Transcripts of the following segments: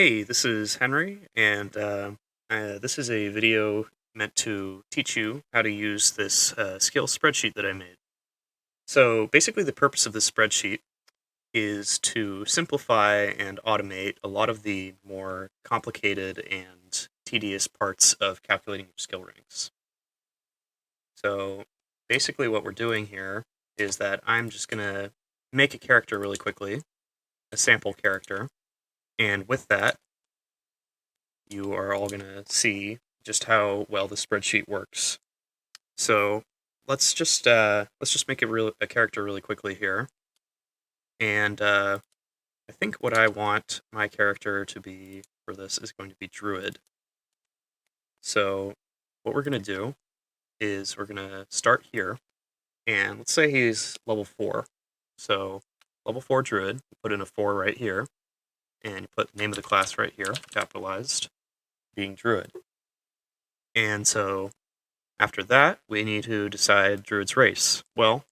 Hey, this is Henry, and this is a video meant to teach you how to use this skill spreadsheet that I made. So basically the purpose of this spreadsheet is to simplify and automate a lot of the more complicated and tedious parts of calculating your skill ranks. So basically what we're doing here is that I'm just going to make a character really quickly, a sample character, and with that, you are all going to see just how well the spreadsheet works. So let's just make a character really quickly here, and I think what I want my character to be for this is going to be Druid. So what we're going to do is we're going to start here, and let's say he's level 4. So level 4 Druid, put in a 4 right here, and you put the name of the class right here, capitalized, being Druid. And so after that, we need to decide Druid's race. Well,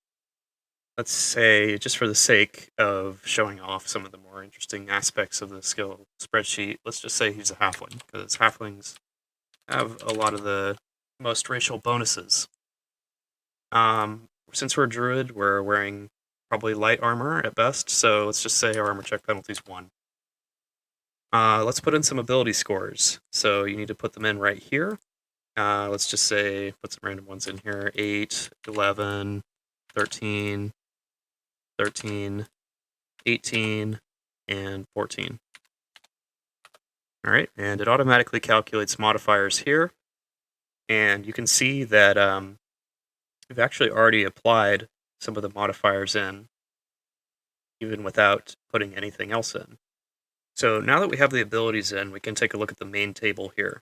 let's say, just for the sake of showing off some of the more interesting aspects of the skill spreadsheet, let's just say he's a halfling, because halflings have a lot of the most racial bonuses. Since we're a druid, we're wearing probably light armor at best, so let's just say our armor check penalty is 1. Let's put in some ability scores. So you need to put them in right here. Let's just say, put some random ones in here, 8, 11, 13, 13, 18, and 14. All right, and it automatically calculates modifiers here. And you can see that we've actually already applied some of the modifiers in, even without putting anything else in. So now that we have the abilities in, we can take a look at the main table here.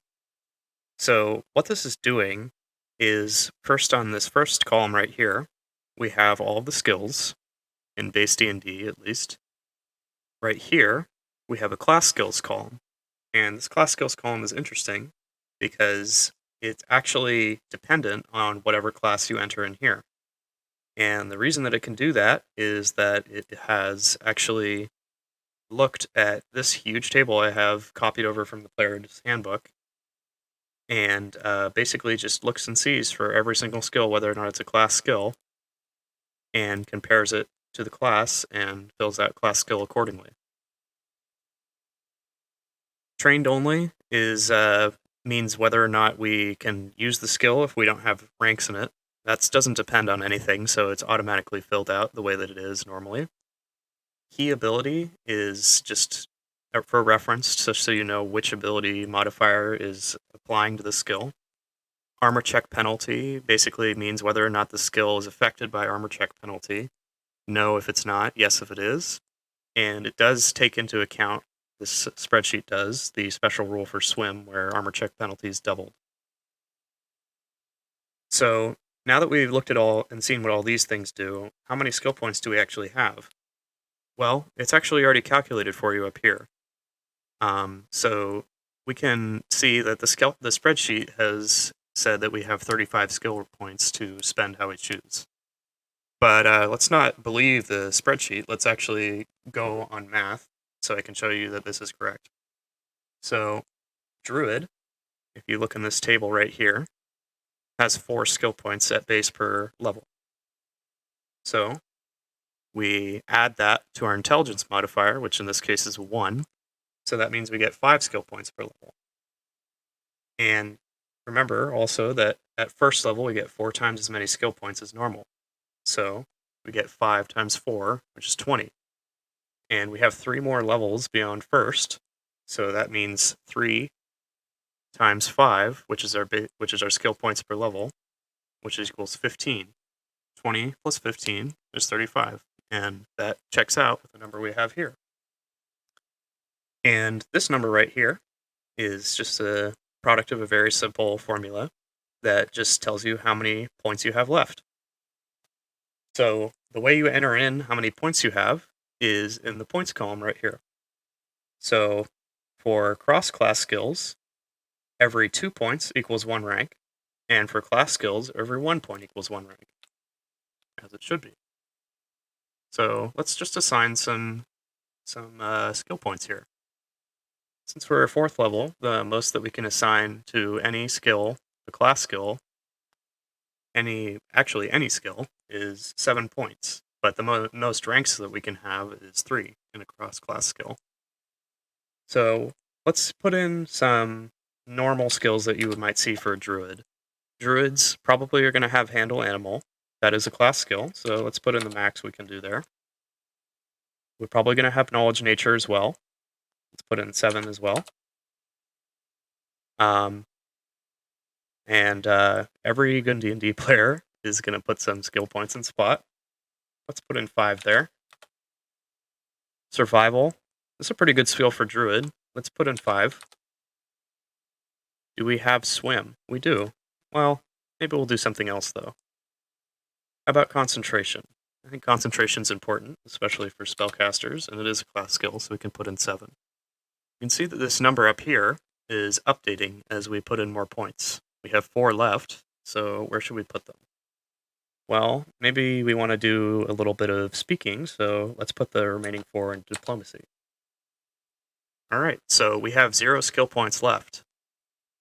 So what this is doing is, first on this first column right here, we have all of the skills, in base D&D at least. Right here, we have a class skills column. And this class skills column is interesting because it's actually dependent on whatever class you enter in here. And the reason that it can do that is that it has actually looked at this huge table I have copied over from the player's handbook, and basically just looks and sees for every single skill whether or not it's a class skill, and compares it to the class and fills out class skill accordingly. Trained only is means whether or not we can use the skill if we don't have ranks in it. That doesn't depend on anything, so it's automatically filled out the way that it is normally. Key ability is just for reference, just so you know which ability modifier is applying to the skill. Armor check penalty basically means whether or not the skill is affected by armor check penalty. No if it's not, yes if it is. And it does take into account, this spreadsheet does, the special rule for swim where armor check penalty is doubled. So now that we've looked at all and seen what all these things do, how many skill points do we actually have? Well, it's actually already calculated for you up here. So we can see that the spreadsheet has said that we have 35 skill points to spend how we choose. But let's not believe the spreadsheet. Let's actually go on math so I can show you that this is correct. So Druid, if you look in this table right here, has 4 skill points at base per level. So we add that to our intelligence modifier, which in this case is 1. So that means we get 5 skill points per level. And remember also that at first level, we get 4 times as many skill points as normal. So we get 5 times 4, which is 20. And we have 3 more levels beyond first. So that means 3 times 5, which is our skill points per level, which equals 15. 20 plus 15 is 35. And that checks out with the number we have here. And this number right here is just a product of a very simple formula that just tells you how many points you have left. So the way you enter in how many points you have is in the points column right here. So for cross-class skills, every 2 points equals 1 rank, and for class skills, every 1 point equals 1 rank, as it should be. So let's just assign some skill points here. Since we're 4th level, the most that we can assign to any skill, the class skill, any skill, is 7 points. But the most ranks that we can have is 3 in a cross-class skill. So let's put in some normal skills that you might see for a druid. Druids probably are going to have handle animal. That is a class skill, so let's put in the max we can do there. We're probably going to have knowledge nature as well. Let's put in 7 as well. And every good D&D player is going to put some skill points in spot. Let's put in 5 there. Survival. This is a pretty good skill for druid. Let's put in 5. Do we have swim? We do. Well, maybe we'll do something else though. How about concentration? I think concentration's important, especially for spellcasters, and it is a class skill, so we can put in 7. You can see that this number up here is updating as we put in more points. We have 4 left, so where should we put them? Well, maybe we want to do a little bit of speaking, so let's put the remaining 4 in diplomacy. Alright, so we have 0 skill points left.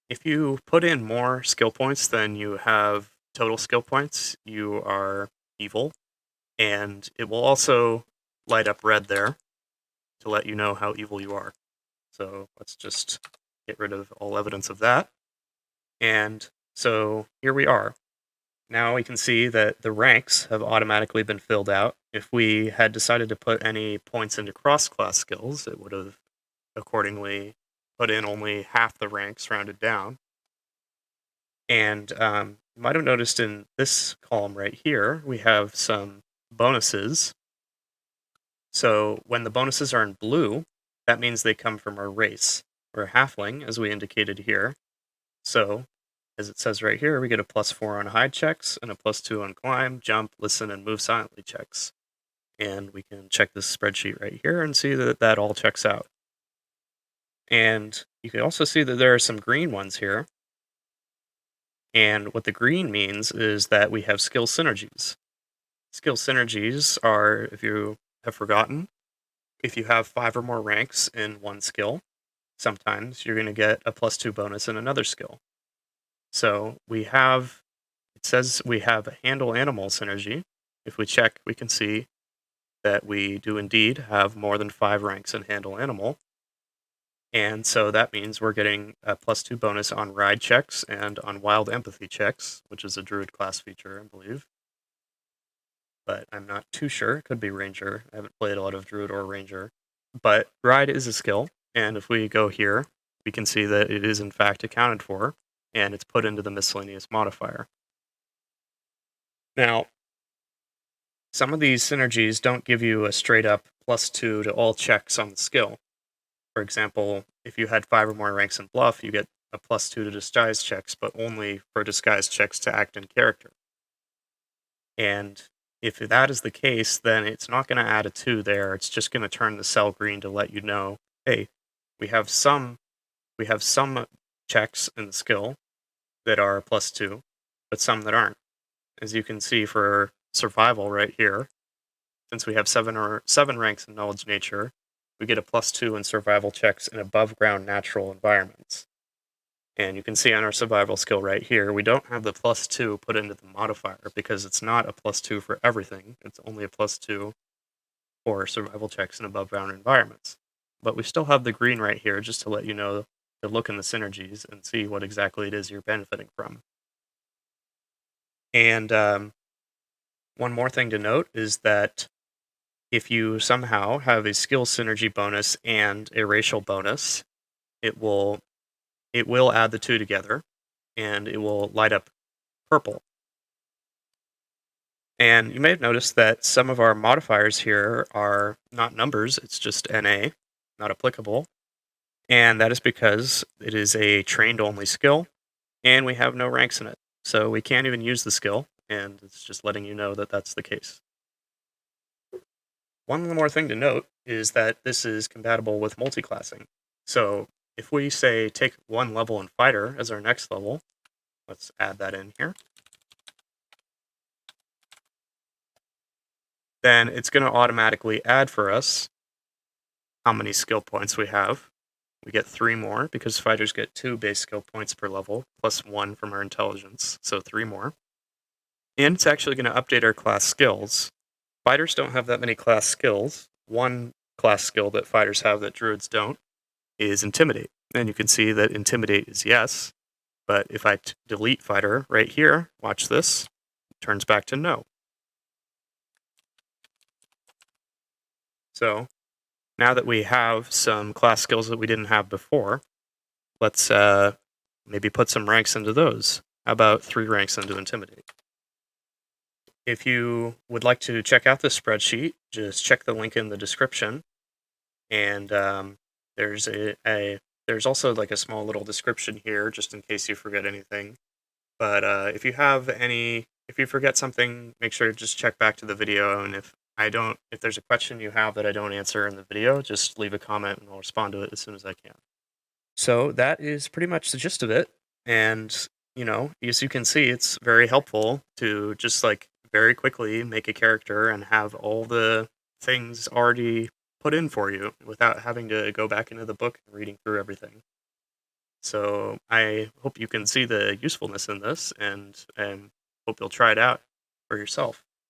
If you put in more skill points than you have total skill points, you are evil, and it will also light up red there to let you know how evil you are. So let's just get rid of all evidence of that. And so here we are. Now we can see that the ranks have automatically been filled out. If we had decided to put any points into cross-class skills, it would have accordingly put in only half the ranks rounded down. And you might have noticed in this column right here, we have some bonuses. So when the bonuses are in blue, that means they come from our race. We're a halfling, as we indicated here. So, as it says right here, we get a +4 on hide checks and a +2 on climb, jump, listen, and move silently checks. And we can check this spreadsheet right here and see that that all checks out. And you can also see that there are some green ones here. And what the green means is that we have skill synergies. Skill synergies are, if you have forgotten, if you have 5 or more ranks in one skill, sometimes you're going to get a +2 bonus in another skill. So it says we have a handle animal synergy. If we check, we can see that we do indeed have more than 5 ranks in handle animal. And so that means we're getting a +2 bonus on ride checks and on wild empathy checks, which is a druid class feature, I believe. But I'm not too sure. It could be ranger. I haven't played a lot of druid or ranger. But ride is a skill, and if we go here, we can see that it is in fact accounted for, and it's put into the miscellaneous modifier. Now, some of these synergies don't give you a straight up +2 to all checks on the skill. For example, if you had 5 or more ranks in bluff, you get a +2 to disguise checks, but only for disguise checks to act in character. And if that is the case, then it's not going to add a 2 there. It's just going to turn the cell green to let you know, hey, we have some checks in the skill that are +2, but some that aren't. As you can see for survival right here, since we have 7 ranks in knowledge nature, we get a +2 in survival checks in above ground natural environments. And you can see on our survival skill right here, we don't have the +2 put into the modifier because it's not a +2 for everything. It's only a +2 for survival checks in above ground environments. But we still have the green right here just to let you know to look in the synergies and see what exactly it is you're benefiting from. And one more thing to note is that if you somehow have a skill synergy bonus and a racial bonus, it will add the 2 together, and it will light up purple. And you may have noticed that some of our modifiers here are not numbers, it's just NA, not applicable. And that is because it is a trained-only skill, and we have no ranks in it. So we can't even use the skill, and it's just letting you know that that's the case. One more thing to note is that this is compatible with multiclassing. So if we say take 1 level in fighter as our next level, let's add that in here. Then it's going to automatically add for us how many skill points we have. we get 3 more because fighters get 2 base skill points per level, plus 1 from our intelligence, so 3 more. And it's actually going to update our class skills. Fighters don't have that many class skills. One class skill that fighters have that druids don't is Intimidate. And you can see that Intimidate is yes, but if I delete fighter right here, watch this, it turns back to no. So now that we have some class skills that we didn't have before, let's maybe put some ranks into those. How about 3 ranks into Intimidate? If you would like to check out this spreadsheet, just check the link in the description. And there's there's also like a small little description here, just in case you forget anything. But if you forget something, make sure to just check back to the video. And if there's a question you have that I don't answer in the video, just leave a comment and I'll respond to it as soon as I can. So that is pretty much the gist of it. And, as you can see, it's very helpful to just like very quickly make a character and have all the things already put in for you without having to go back into the book and reading through everything. So I hope you can see the usefulness in this and hope you'll try it out for yourself.